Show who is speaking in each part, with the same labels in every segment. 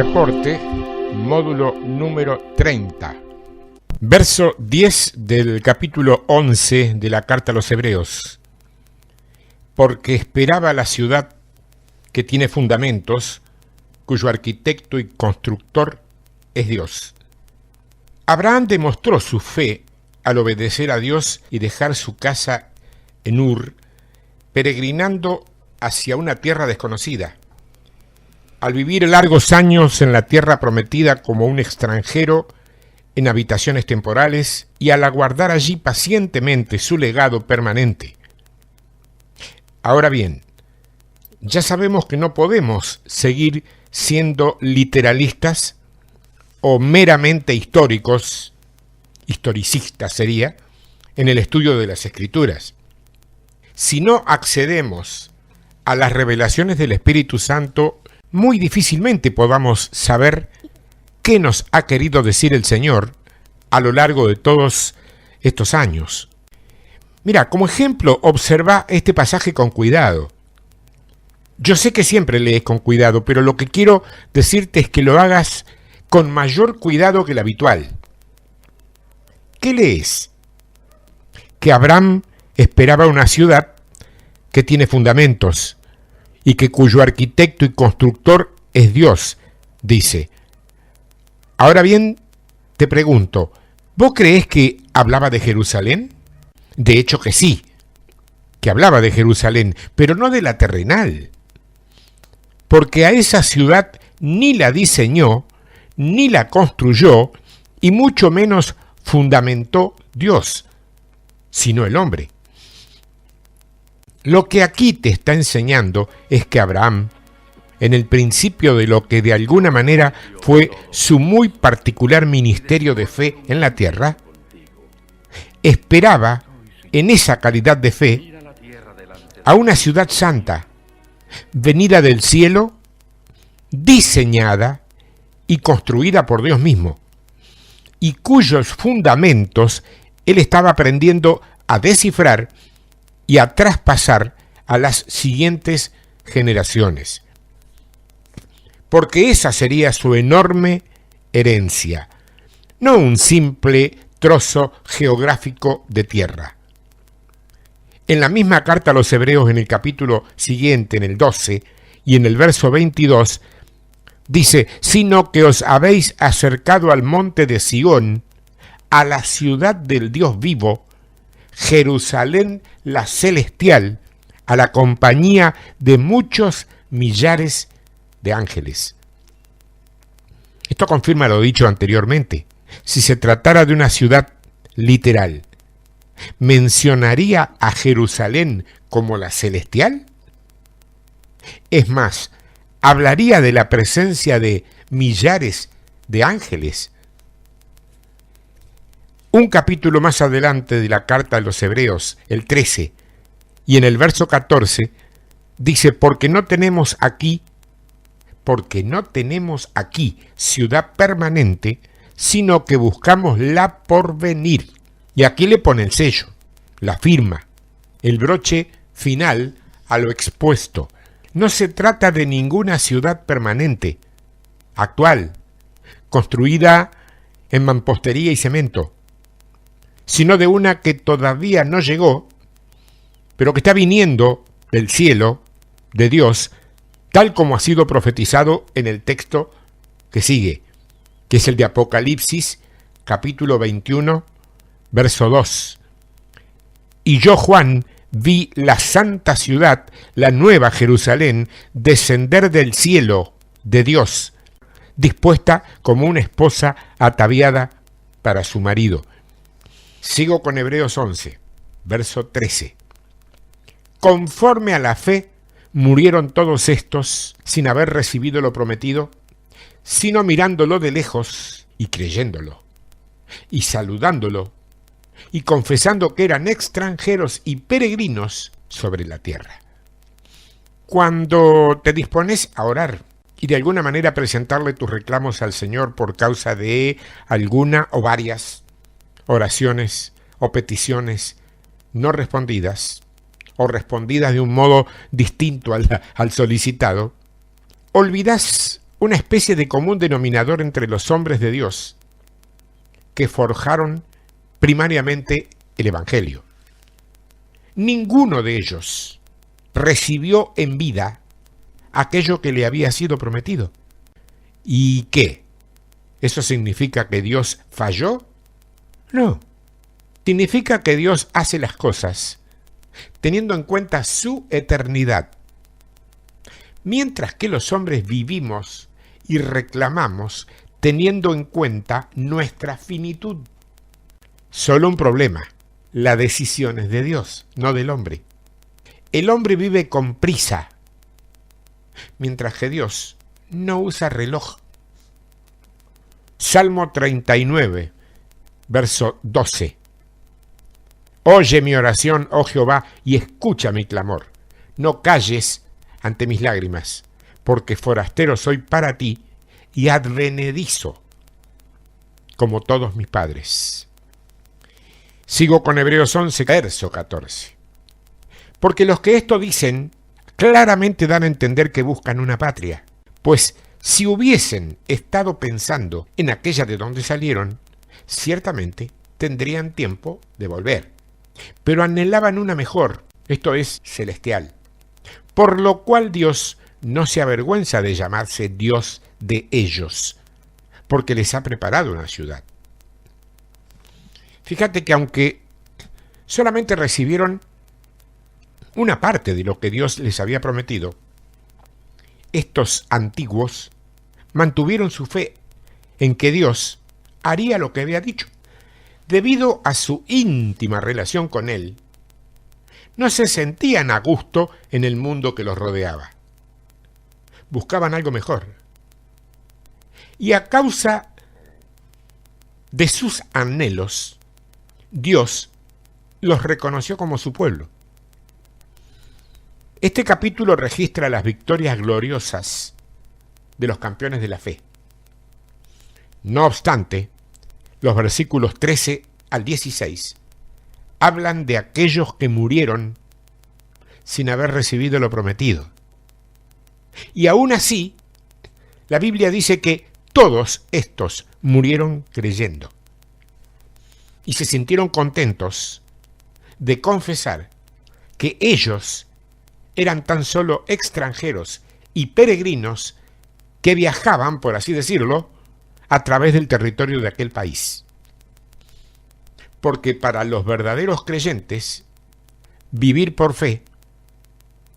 Speaker 1: Reporte, módulo número 30. Verso 10 del capítulo 11 de la Carta a los Hebreos. Porque esperaba la ciudad que tiene fundamentos, cuyo arquitecto y constructor es Dios. Abraham demostró su fe al obedecer a Dios y dejar su casa en Ur, peregrinando hacia una tierra desconocida. Al vivir largos años en la tierra prometida como un extranjero en habitaciones temporales y al aguardar allí pacientemente su legado permanente. Ahora bien, ya sabemos que no podemos seguir siendo literalistas o meramente históricos, historicistas sería, en el estudio de las Escrituras. Si no accedemos a las revelaciones del Espíritu Santo, muy difícilmente podamos saber qué nos ha querido decir el Señor a lo largo de todos estos años. Mira, como ejemplo, observa este pasaje con cuidado. Yo sé que siempre lees con cuidado, pero lo que quiero decirte es que lo hagas con mayor cuidado que el habitual. ¿Qué lees? Que Abraham esperaba una ciudad que tiene fundamentos y que cuyo arquitecto y constructor es Dios, dice. Ahora bien, te pregunto, ¿vos creés que hablaba de Jerusalén? De hecho que sí, que hablaba de Jerusalén, pero no de la terrenal. Porque a esa ciudad ni la diseñó, ni la construyó, y mucho menos fundamentó Dios, sino el hombre. Lo que aquí te está enseñando es que Abraham, en el principio de lo que de alguna manera fue su muy particular ministerio de fe en la tierra, esperaba en esa calidad de fe a una ciudad santa, venida del cielo, diseñada y construida por Dios mismo, y cuyos fundamentos él estaba aprendiendo a descifrar y a traspasar a las siguientes generaciones. Porque esa sería su enorme herencia, no un simple trozo geográfico de tierra. En la misma carta a los Hebreos, en el capítulo siguiente, en el 12, y en el verso 22, dice, sino que os habéis acercado al monte de Sión, a la ciudad del Dios vivo, Jerusalén la celestial, a la compañía de muchos millares de ángeles. Esto confirma lo dicho anteriormente. Si se tratara de una ciudad literal, ¿mencionaría a Jerusalén como la celestial? Es más, ¿hablaría de la presencia de millares de ángeles? Un capítulo más adelante de la carta a los Hebreos, el 13, y en el verso 14, dice, porque no tenemos aquí ciudad permanente, sino que buscamos la porvenir. Y aquí le pone el sello, la firma, el broche final a lo expuesto. No se trata de ninguna ciudad permanente, actual, construida en mampostería y cemento, sino de una que todavía no llegó, pero que está viniendo del cielo, de Dios, tal como ha sido profetizado en el texto que sigue, que es el de Apocalipsis, capítulo 21, verso 2. Y yo, Juan, vi la santa ciudad, la nueva Jerusalén, descender del cielo de Dios, dispuesta como una esposa ataviada para su marido. Sigo con Hebreos 11, verso 13. Conforme a la fe, murieron todos estos sin haber recibido lo prometido, sino mirándolo de lejos y creyéndolo, y saludándolo, y confesando que eran extranjeros y peregrinos sobre la tierra. Cuando te dispones a orar y de alguna manera presentarle tus reclamos al Señor por causa de alguna o varias oraciones o peticiones no respondidas, o respondidas de un modo distinto al solicitado, olvidas una especie de común denominador entre los hombres de Dios que forjaron primariamente el Evangelio. Ninguno de ellos recibió en vida aquello que le había sido prometido. ¿Y qué? ¿Eso significa que Dios falló? No. Significa que Dios hace las cosas teniendo en cuenta su eternidad. Mientras que los hombres vivimos y reclamamos teniendo en cuenta nuestra finitud. Solo un problema: la decisión es de Dios, no del hombre. El hombre vive con prisa, mientras que Dios no usa reloj. Salmo 39, verso 12. Oye mi oración, oh Jehová, y escucha mi clamor. No calles ante mis lágrimas, porque forastero soy para ti y advenedizo, como todos mis padres. Sigo con Hebreos 11, verso 14. Porque los que esto dicen claramente dan a entender que buscan una patria, pues si hubiesen estado pensando en aquella de donde salieron, ciertamente tendrían tiempo de volver. Pero anhelaban una mejor, esto es, celestial. Por lo cual Dios no se avergüenza de llamarse Dios de ellos, porque les ha preparado una ciudad. Fíjate que aunque solamente recibieron una parte de lo que Dios les había prometido, estos antiguos mantuvieron su fe en que Dios haría lo que había dicho. Debido a su íntima relación con Él, no se sentían a gusto en el mundo que los rodeaba. Buscaban algo mejor. Y a causa de sus anhelos, Dios los reconoció como su pueblo. Este capítulo registra las victorias gloriosas de los campeones de la fe. No obstante, los versículos 13 al 16 hablan de aquellos que murieron sin haber recibido lo prometido. Y aún así, la Biblia dice que todos estos murieron creyendo. Y se sintieron contentos de confesar que ellos eran tan solo extranjeros y peregrinos que viajaban, por así decirlo, a través del territorio de aquel país. Porque para los verdaderos creyentes, vivir por fe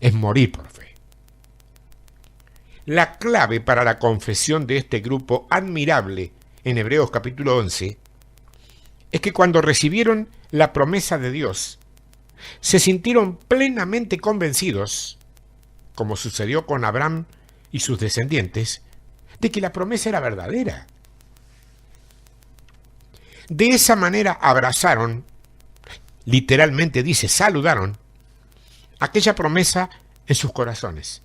Speaker 1: es morir por fe. La clave para la confesión de este grupo admirable en Hebreos capítulo 11 es que cuando recibieron la promesa de Dios, se sintieron plenamente convencidos, como sucedió con Abraham y sus descendientes, de que la promesa era verdadera. De esa manera abrazaron, literalmente dice, saludaron, aquella promesa en sus corazones.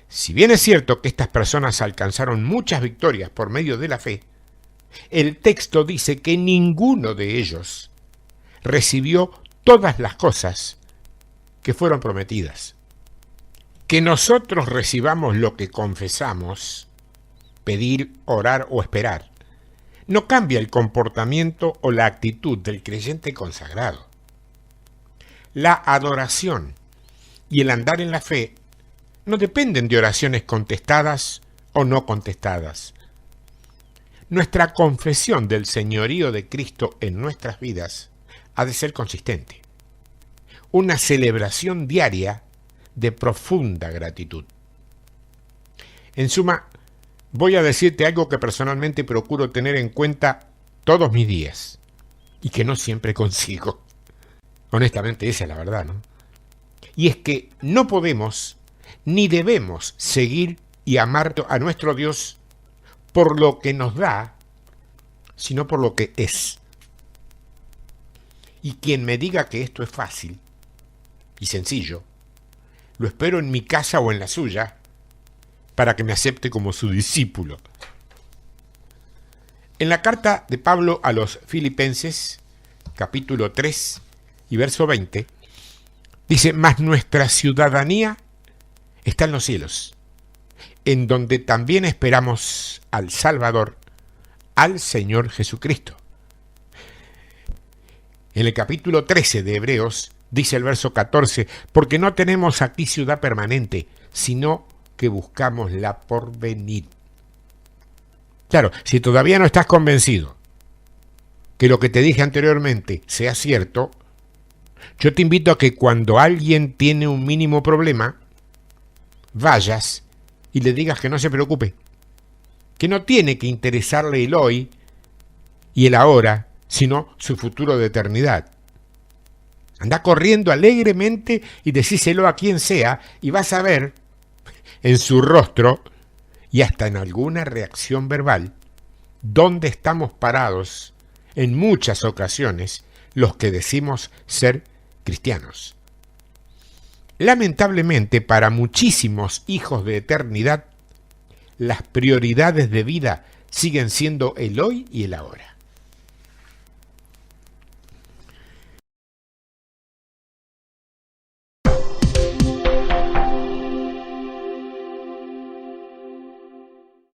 Speaker 1: Si bien es cierto que estas personas alcanzaron muchas victorias por medio de la fe, el texto dice que ninguno de ellos recibió todas las cosas que fueron prometidas. Que nosotros recibamos lo que confesamos, pedir, orar o esperar, no cambia el comportamiento o la actitud del creyente consagrado. La adoración y el andar en la fe no dependen de oraciones contestadas o no contestadas. Nuestra confesión del señorío de Cristo en nuestras vidas ha de ser consistente. Una celebración diaria de profunda gratitud. En suma, voy a decirte algo que personalmente procuro tener en cuenta todos mis días y que no siempre consigo. Honestamente, esa es la verdad, ¿no? Y es que no podemos ni debemos seguir y amar a nuestro Dios por lo que nos da, sino por lo que es. Y quien me diga que esto es fácil y sencillo, lo espero en mi casa o en la suya para que me acepte como su discípulo. En la carta de Pablo a los Filipenses, capítulo 3 y verso 20, dice: mas nuestra ciudadanía está en los cielos, en donde también esperamos al Salvador, al Señor Jesucristo. En el capítulo 13 de Hebreos dice el verso 14, porque no tenemos aquí ciudad permanente, sino que buscamos la porvenir. Claro, si todavía no estás convencido que lo que te dije anteriormente sea cierto, yo te invito a que cuando alguien tiene un mínimo problema, vayas y le digas que no se preocupe, que no tiene que interesarle el hoy y el ahora, sino su futuro de eternidad. Anda corriendo alegremente y decíselo a quien sea y vas a ver en su rostro y hasta en alguna reacción verbal dónde estamos parados en muchas ocasiones los que decimos ser cristianos. Lamentablemente, para muchísimos hijos de eternidad, las prioridades de vida siguen siendo el hoy y el ahora.